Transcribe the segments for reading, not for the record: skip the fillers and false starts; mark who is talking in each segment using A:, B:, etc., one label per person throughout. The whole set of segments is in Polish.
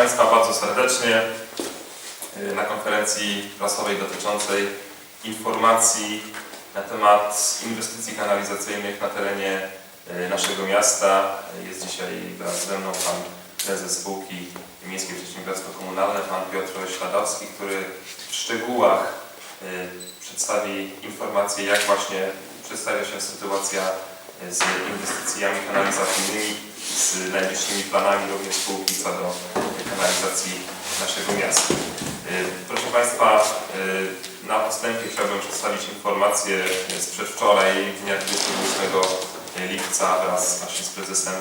A: Państwa bardzo serdecznie na konferencji prasowej dotyczącej informacji na temat inwestycji kanalizacyjnych na terenie naszego miasta. Jest dzisiaj wraz ze mną pan prezes spółki Miejskie Przedsiębiorstwo Komunalne, pan Piotr Śladowski, który w szczegółach przedstawi informacje, jak właśnie przedstawia się sytuacja z inwestycjami kanalizacyjnymi, z najbliższymi planami również spółki co do kanalizacji naszego miasta. Proszę Państwa, na postępie chciałbym przedstawić informację z przedwczoraj, dnia 28 lipca, wraz właśnie z prezesem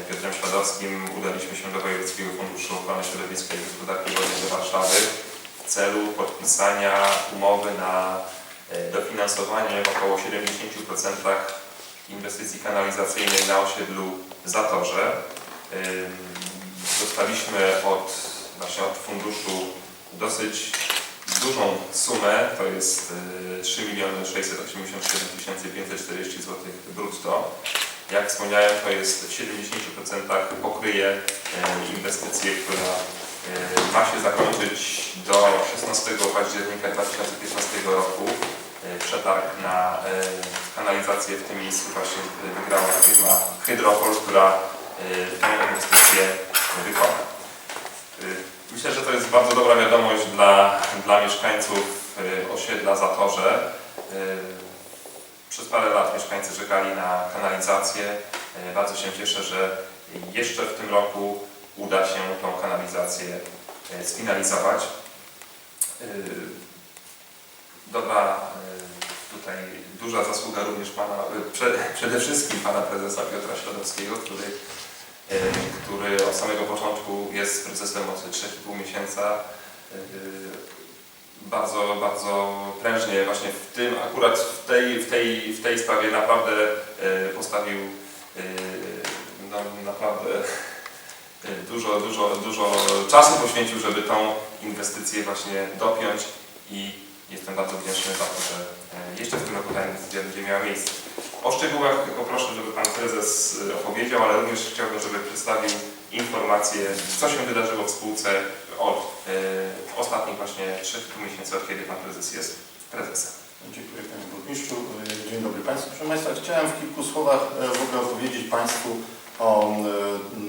A: Piotrem Śladowskim udaliśmy się do Wojewódzkiego Funduszu Ochrony Środowiska i Gospodarki Wodnej do Warszawy w celu podpisania umowy na dofinansowanie w około 70% inwestycji kanalizacyjnej na osiedlu Zatorze. Dostaliśmy właśnie od funduszu dosyć dużą sumę, to jest 3 687 540 zł brutto. Jak wspomniałem, to jest w 70% pokryje inwestycję, która ma się zakończyć do 16 października 2015 roku. Przetarg na kanalizację w tym miejscu właśnie wygrała firma Hydropol, która tę inwestycję wykona. Myślę, że to jest bardzo dobra wiadomość dla mieszkańców osiedla Zatorze. Przez parę lat mieszkańcy czekali na kanalizację. Bardzo się cieszę, że jeszcze w tym roku uda się tą kanalizację sfinalizować. Tutaj duża zasługa również przede wszystkim pana prezesa Piotra Śladowskiego, który od samego początku jest prezesem od 3,5 miesiąca. Bardzo prężnie właśnie akurat w tej sprawie naprawdę postawił naprawdę dużo czasu poświęcił, żeby tą inwestycję właśnie dopiąć i jestem bardzo wdzięczny za to, że jeszcze w tym roku ta inwestycja będzie miała miejsce. O szczegółach poproszę, żeby pan prezes opowiedział, ale również chciałbym, żeby przedstawił informację, co się wydarzyło w spółce od ostatnich właśnie 3,5 miesięcy, od kiedy pan prezes jest prezesem.
B: Dziękuję panie burmistrzu. Dzień dobry państwu. Proszę państwa, chciałem w kilku słowach w ogóle opowiedzieć państwu o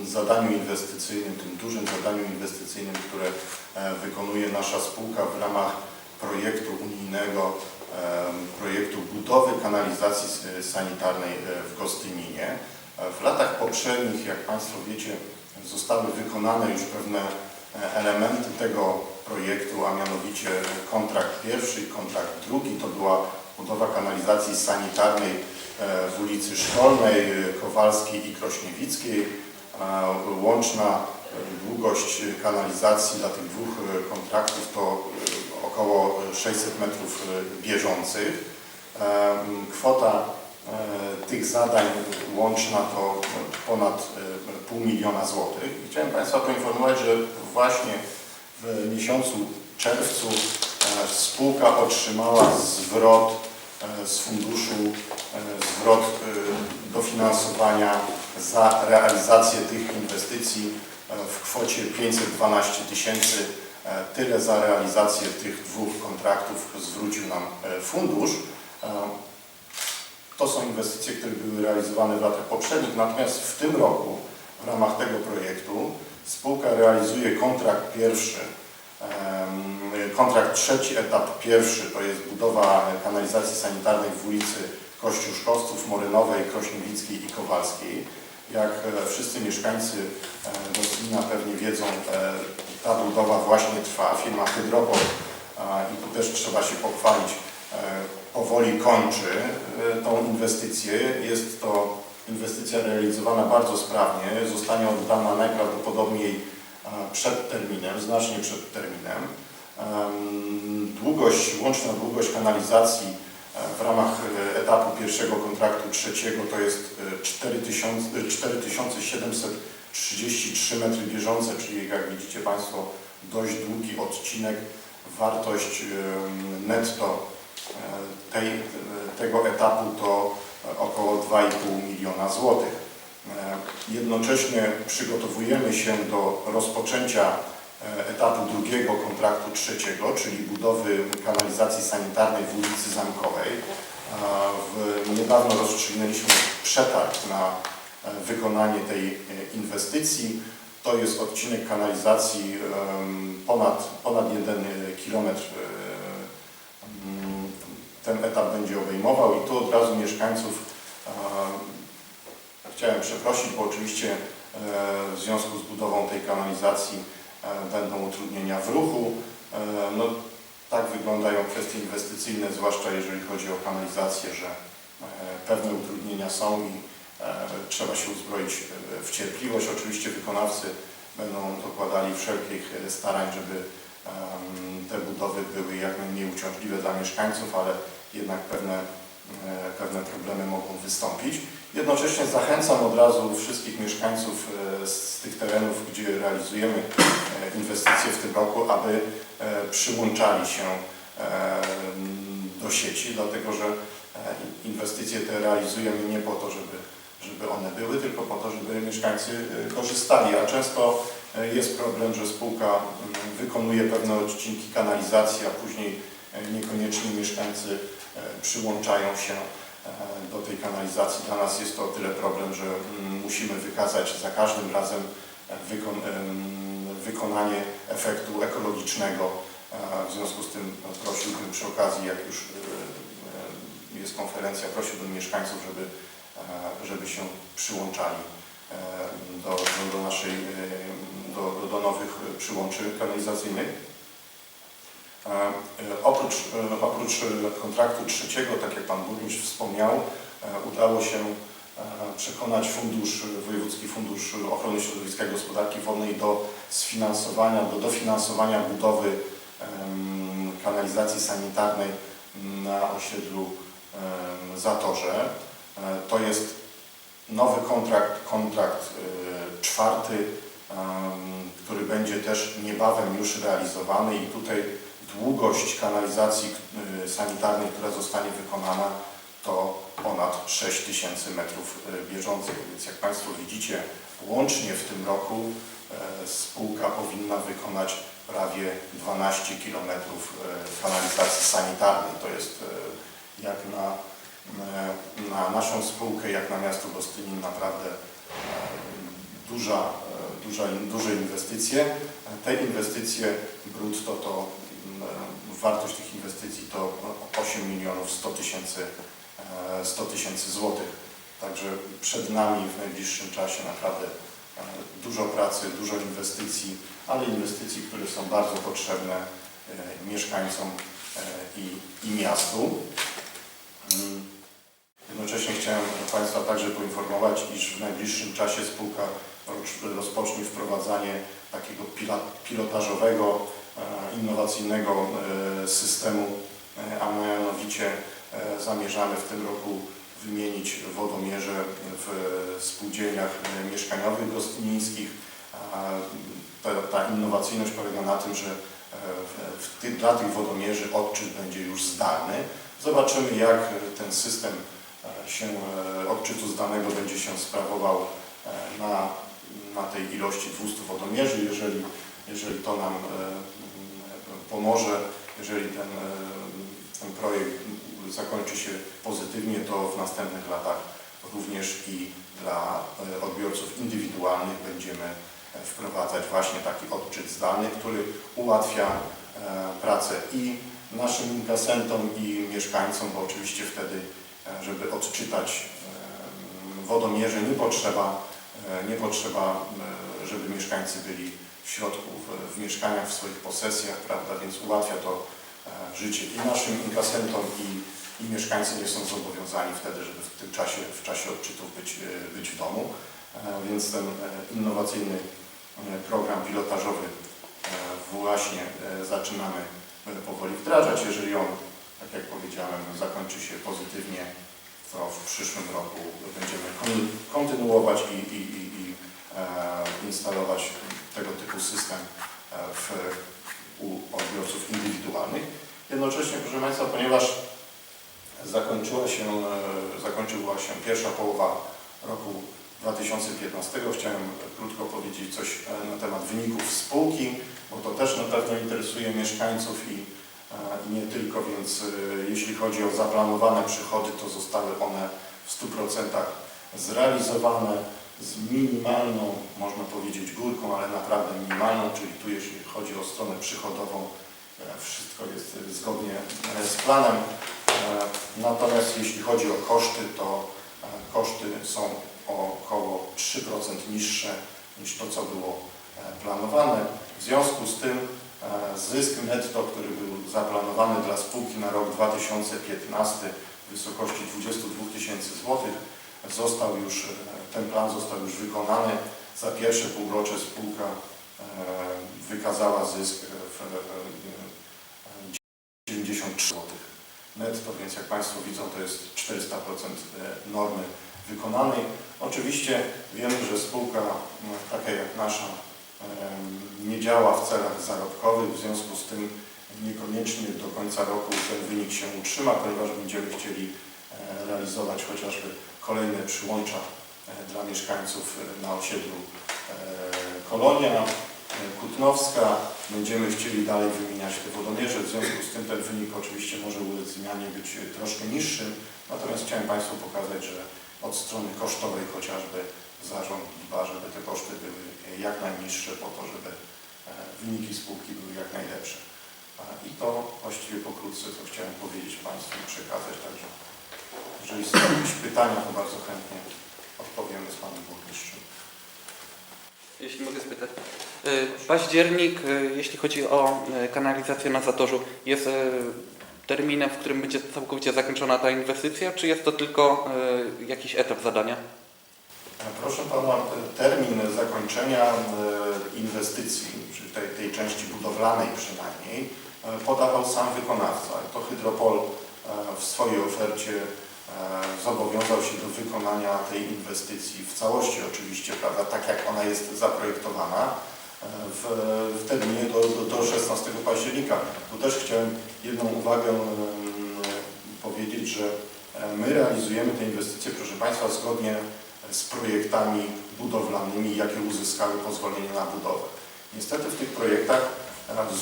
B: zadaniu inwestycyjnym, tym dużym zadaniu inwestycyjnym, które wykonuje nasza spółka w ramach projektu unijnego, projektu budowy kanalizacji sanitarnej w Gostyninie. W latach poprzednich, jak państwo wiecie, zostały wykonane już pewne elementy tego projektu, a mianowicie kontrakt pierwszy i kontrakt drugi. To była budowa kanalizacji sanitarnej w ulicy Szkolnej, Kowalskiej i Krośniewickiej. Łączna długość kanalizacji dla tych dwóch kontraktów to około 600 metrów bieżących. Kwota tych zadań łączna to ponad 500 000 złotych. I chciałem państwa poinformować, że właśnie w miesiącu czerwcu spółka otrzymała zwrot z funduszu, zwrot dofinansowania za realizację tych inwestycji w kwocie 512 000. Tyle za realizację tych dwóch kontraktów zwrócił nam fundusz. To są inwestycje, które były realizowane w latach poprzednich, natomiast w tym roku w ramach tego projektu spółka realizuje kontrakt pierwszy, kontrakt trzeci, etap pierwszy, to jest budowa kanalizacji sanitarnej w ulicy Kościuszkowców, Morynowej, Krośniewickiej i Kowalskiej. Jak wszyscy mieszkańcy Gostynia pewnie wiedzą, ta budowa właśnie trwa. Firma Hydropol, i tu też trzeba się pochwalić, powoli kończy tą inwestycję. Jest to inwestycja realizowana bardzo sprawnie. Zostanie oddana najprawdopodobniej przed terminem, znacznie przed terminem. Łączna długość kanalizacji w ramach etapu pierwszego kontraktu trzeciego to jest 4733 metry bieżące, czyli jak widzicie państwo dość długi odcinek. Wartość netto tego etapu to około 2,5 miliona złotych. Jednocześnie przygotowujemy się do rozpoczęcia etapu drugiego kontraktu trzeciego, czyli budowy kanalizacji sanitarnej w ulicy Zamkowej. Niedawno rozstrzygnęliśmy przetarg na wykonanie tej inwestycji. To jest odcinek kanalizacji ponad 1 kilometr. Ten etap będzie obejmował i tu od razu mieszkańców chciałem przeprosić, bo oczywiście w związku z budową tej kanalizacji będą utrudnienia w ruchu. No, tak wyglądają kwestie inwestycyjne, zwłaszcza jeżeli chodzi o kanalizację, że pewne utrudnienia są i trzeba się uzbroić w cierpliwość. Oczywiście wykonawcy będą dokładali wszelkich starań, żeby te budowy były jak najmniej uciążliwe dla mieszkańców, ale jednak pewne problemy mogą wystąpić. Jednocześnie zachęcam od razu wszystkich mieszkańców z tych terenów, gdzie realizujemy inwestycje w tym roku, aby przyłączali się do sieci, dlatego że inwestycje te realizujemy nie po to, żeby one były, tylko po to, żeby mieszkańcy korzystali, a często jest problem, że spółka wykonuje pewne odcinki kanalizacji, a później niekoniecznie mieszkańcy przyłączają się do tej kanalizacji. Dla nas jest to o tyle problem, że musimy wykazać za każdym razem wykonanie efektu ekologicznego. W związku z tym prosiłbym przy okazji, jak już jest konferencja, prosiłbym mieszkańców, żeby się przyłączali do nowych przyłączy kanalizacyjnych. Oprócz kontraktu trzeciego, tak jak Pan Burmistrz wspomniał, udało się przekonać Wojewódzki Fundusz Ochrony Środowiska i Gospodarki Wodnej do dofinansowania budowy kanalizacji sanitarnej na osiedlu Zatorze. To jest nowy kontrakt czwarty, który będzie też niebawem już realizowany i tutaj długość kanalizacji sanitarnej, która zostanie wykonana, to ponad 6000 metrów bieżących. Więc jak Państwo widzicie, łącznie w tym roku spółka powinna wykonać prawie 12 km kanalizacji sanitarnej. To jest jak na naszą spółkę, jak na miasto Gostynin naprawdę duże inwestycje. Te inwestycje brutto to wartość tych inwestycji to 8 100 tysięcy złotych. Także przed nami w najbliższym czasie naprawdę dużo pracy, dużo inwestycji, ale inwestycji, które są bardzo potrzebne mieszkańcom i miastu. Jednocześnie chciałem Państwa także poinformować, iż w najbliższym czasie spółka rozpocznie wprowadzanie takiego pilotażowego, innowacyjnego systemu, a mianowicie zamierzamy w tym roku wymienić wodomierze w spółdzielniach mieszkaniowych gostynińskich. Ta innowacyjność polega na tym, że dla tych wodomierzy odczyt będzie już zdalny. Zobaczymy, jak ten system odczytu zdalnego będzie się sprawował na tej ilości 200 wodomierzy. Jeżeli to nam pomoże, jeżeli ten projekt zakończy się pozytywnie, to w następnych latach również i dla odbiorców indywidualnych będziemy wprowadzać właśnie taki odczyt zdalny, który ułatwia pracę i naszym inkasentom i mieszkańcom, bo oczywiście wtedy, żeby odczytać wodomierze, nie potrzeba, żeby mieszkańcy byli w środku, w mieszkaniach, w swoich posesjach, prawda, więc ułatwia to życie i naszym inkasentom i mieszkańcy nie są zobowiązani wtedy, żeby w czasie odczytów być w domu, więc ten innowacyjny program pilotażowy właśnie zaczynamy powoli wdrażać. Jeżeli on, tak jak powiedziałem, zakończy się pozytywnie, to w przyszłym roku będziemy kontynuować i instalować tego typu system u odbiorców indywidualnych. Jednocześnie, proszę Państwa, ponieważ zakończyła się pierwsza połowa roku 2015. Chciałem krótko powiedzieć coś na temat wyników spółki, bo to też na pewno interesuje mieszkańców i nie tylko, więc jeśli chodzi o zaplanowane przychody, to zostały one w 100% zrealizowane z minimalną, można powiedzieć, górką, ale naprawdę minimalną, czyli tu jeśli chodzi o stronę przychodową, wszystko jest zgodnie z planem. Natomiast jeśli chodzi o koszty, to koszty są o około 3% niższe niż to, co było planowane. W związku z tym zysk netto, który był zaplanowany dla spółki na rok 2015 w wysokości 22 000 złotych, ten plan został już wykonany. Za pierwsze półrocze spółka wykazała zysk w 93 zł netto, więc jak Państwo widzą, to jest 400% normy wykonanej. Oczywiście wiemy, że spółka taka jak nasza nie działa w celach zarobkowych, w związku z tym niekoniecznie do końca roku ten wynik się utrzyma, ponieważ będziemy chcieli realizować chociażby kolejne przyłącza dla mieszkańców na osiedlu Kolonia, Kutnowska. Będziemy chcieli dalej wymieniać te wodomierze, w związku z tym ten wynik oczywiście może ulec zmianie, być troszkę niższym, natomiast chciałem Państwu pokazać, że od strony kosztowej chociażby zarząd dba, żeby te koszty były jak najniższe po to, żeby wyniki spółki były jak najlepsze. I to właściwie pokrótce, co chciałem powiedzieć Państwu i przekazać, także jeżeli są jakieś pytania, to bardzo chętnie odpowiemy z Panem Burmistrzem.
C: Jeśli mogę spytać. Październik, jeśli chodzi o kanalizację na Zatorzu, jest terminem, w którym będzie całkowicie zakończona ta inwestycja, czy jest to tylko jakiś etap zadania?
B: Proszę Pana, termin zakończenia inwestycji, czyli tej części budowlanej przynajmniej, podawał sam wykonawca. To Hydropol w swojej ofercie zobowiązał się do wykonania tej inwestycji w całości oczywiście, prawda, tak jak ona jest zaprojektowana w terminie do 16 października. Tu też chciałem jedną uwagę powiedzieć, że my realizujemy te inwestycje, proszę Państwa, zgodnie z projektami budowlanymi, jakie uzyskały pozwolenie na budowę. Niestety w tych projektach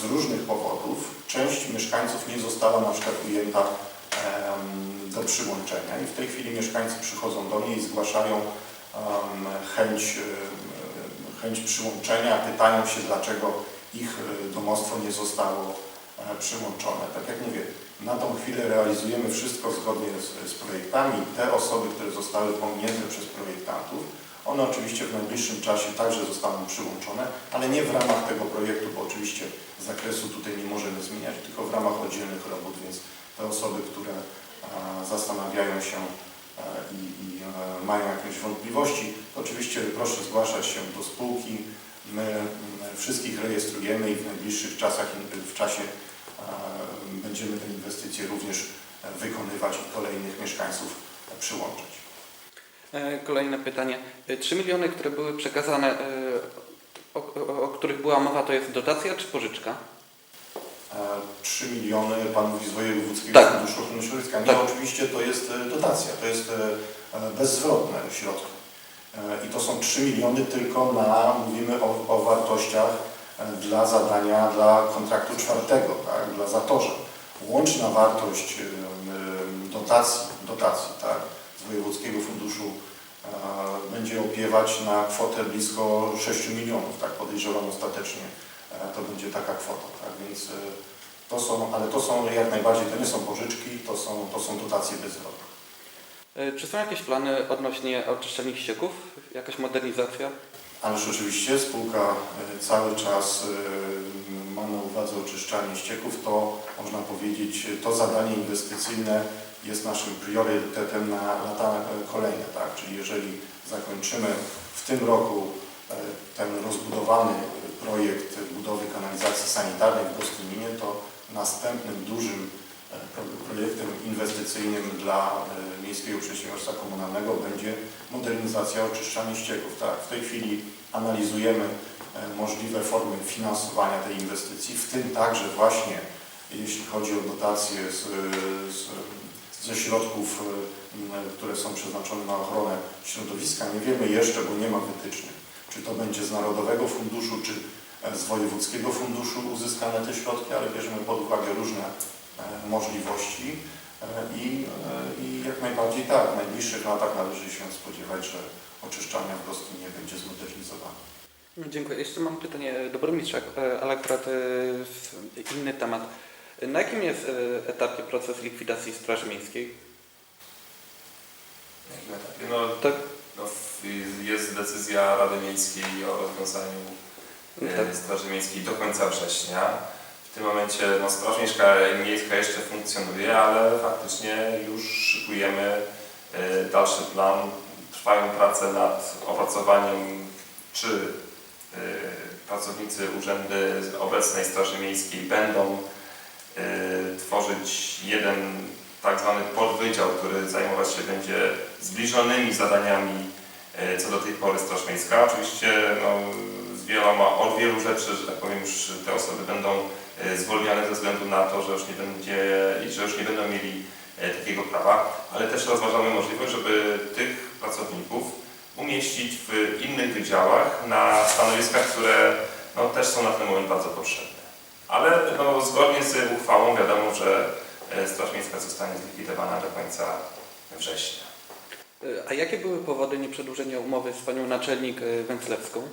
B: z różnych powodów część mieszkańców nie została na przykład ujęta do przyłączenia i w tej chwili mieszkańcy przychodzą do mnie i zgłaszają chęć przyłączenia, pytają się, dlaczego ich domostwo nie zostało przyłączone. Tak jak mówię, na tą chwilę realizujemy wszystko zgodnie z projektami. Te osoby, które zostały pominięte przez projektantów, one oczywiście w najbliższym czasie także zostaną przyłączone, ale nie w ramach tego projektu, bo oczywiście zakresu tutaj nie możemy zmieniać, tylko w ramach oddzielnych robót, więc te osoby, które zastanawiają się i mają jakieś wątpliwości, to oczywiście proszę zgłaszać się do spółki. My wszystkich rejestrujemy i w najbliższych czasie będziemy te inwestycje również wykonywać i kolejnych mieszkańców przyłączać.
C: Kolejne pytanie. 3 miliony, które były przekazane, o których była mowa, to jest dotacja czy pożyczka?
B: 3 miliony Pan mówi z Wojewódzkiego
C: Tak.
B: Funduszu Ochrony Środowiska. Nie,
C: Tak.
B: oczywiście to jest dotacja, to jest bezzwrotne środki. I to są 3 miliony tylko mówimy o wartościach dla zadania, dla kontraktu czwartego, tak, dla Zatorza. Łączna wartość dotacji tak, z Wojewódzkiego Funduszu będzie opiewać na kwotę blisko 6 milionów, tak podejrzewam ostatecznie to będzie taka kwota, tak, więc to są jak najbardziej, to nie są pożyczki, to są dotacje bezzwrotne.
C: Czy są jakieś plany odnośnie oczyszczalni ścieków? Jakaś modernizacja?
B: Ależ oczywiście spółka cały czas ma na uwadze oczyszczalnię ścieków. To można powiedzieć, to zadanie inwestycyjne jest naszym priorytetem na lata kolejne. Tak? Czyli jeżeli zakończymy w tym roku ten rozbudowany projekt budowy kanalizacji sanitarnej w Gostyninie, to następnym dużym projektem inwestycyjnym dla Miejskiego Przedsiębiorstwa Komunalnego będzie modernizacja oczyszczalni ścieków. Tak, w tej chwili analizujemy możliwe formy finansowania tej inwestycji, w tym także właśnie jeśli chodzi o dotacje z ze środków, które są przeznaczone na ochronę środowiska. Nie wiemy jeszcze, bo nie ma wytycznych, czy to będzie z Narodowego Funduszu, czy z Wojewódzkiego Funduszu uzyskane te środki, ale bierzemy pod uwagę różne możliwości i jak najbardziej tak, w najbliższych latach należy się spodziewać, że oczyszczalnia w Gostyninie będzie zmodernizowana.
C: Dziękuję. Jeszcze mam pytanie do burmistrza, ale akurat inny temat. Na jakim jest etapie proces likwidacji Straży Miejskiej?
A: Na jakim etapie? No,
C: Tak.
A: jest decyzja Rady Miejskiej o rozwiązaniu
C: Tak.
A: Straży Miejskiej do końca września. W tym momencie Straż Miejska jeszcze funkcjonuje, ale faktycznie już szykujemy dalszy plan. Trwają prace nad opracowaniem, czy pracownicy urzędy obecnej Straży Miejskiej będą tworzyć jeden tak zwany podwydział, który zajmować się będzie zbliżonymi zadaniami co do tej pory Straż Miejska. Oczywiście od wielu rzeczy, że tak powiem, już te osoby będą zwolnione ze względu na to, że już nie będą mieli takiego prawa, ale też rozważamy możliwość, żeby tych pracowników umieścić w innych wydziałach na stanowiskach, które też są na ten moment bardzo potrzebne. Ale zgodnie z uchwałą wiadomo, że Straż Miejska zostanie zlikwidowana do końca września.
C: A jakie były powody nieprzedłużenia umowy z panią naczelnik Węclewską?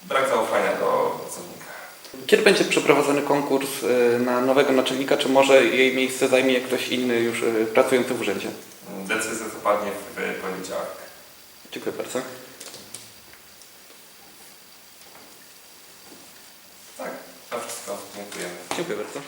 A: Brak zaufania do pracownika.
C: Kiedy będzie przeprowadzony konkurs na nowego naczelnika, czy może jej miejsce zajmie ktoś inny już pracujący w urzędzie?
A: Decyzja zapadnie w poniedziałek.
C: Dziękuję bardzo.
A: Tak, to wszystko. Dziękujemy.
C: Dziękuję bardzo.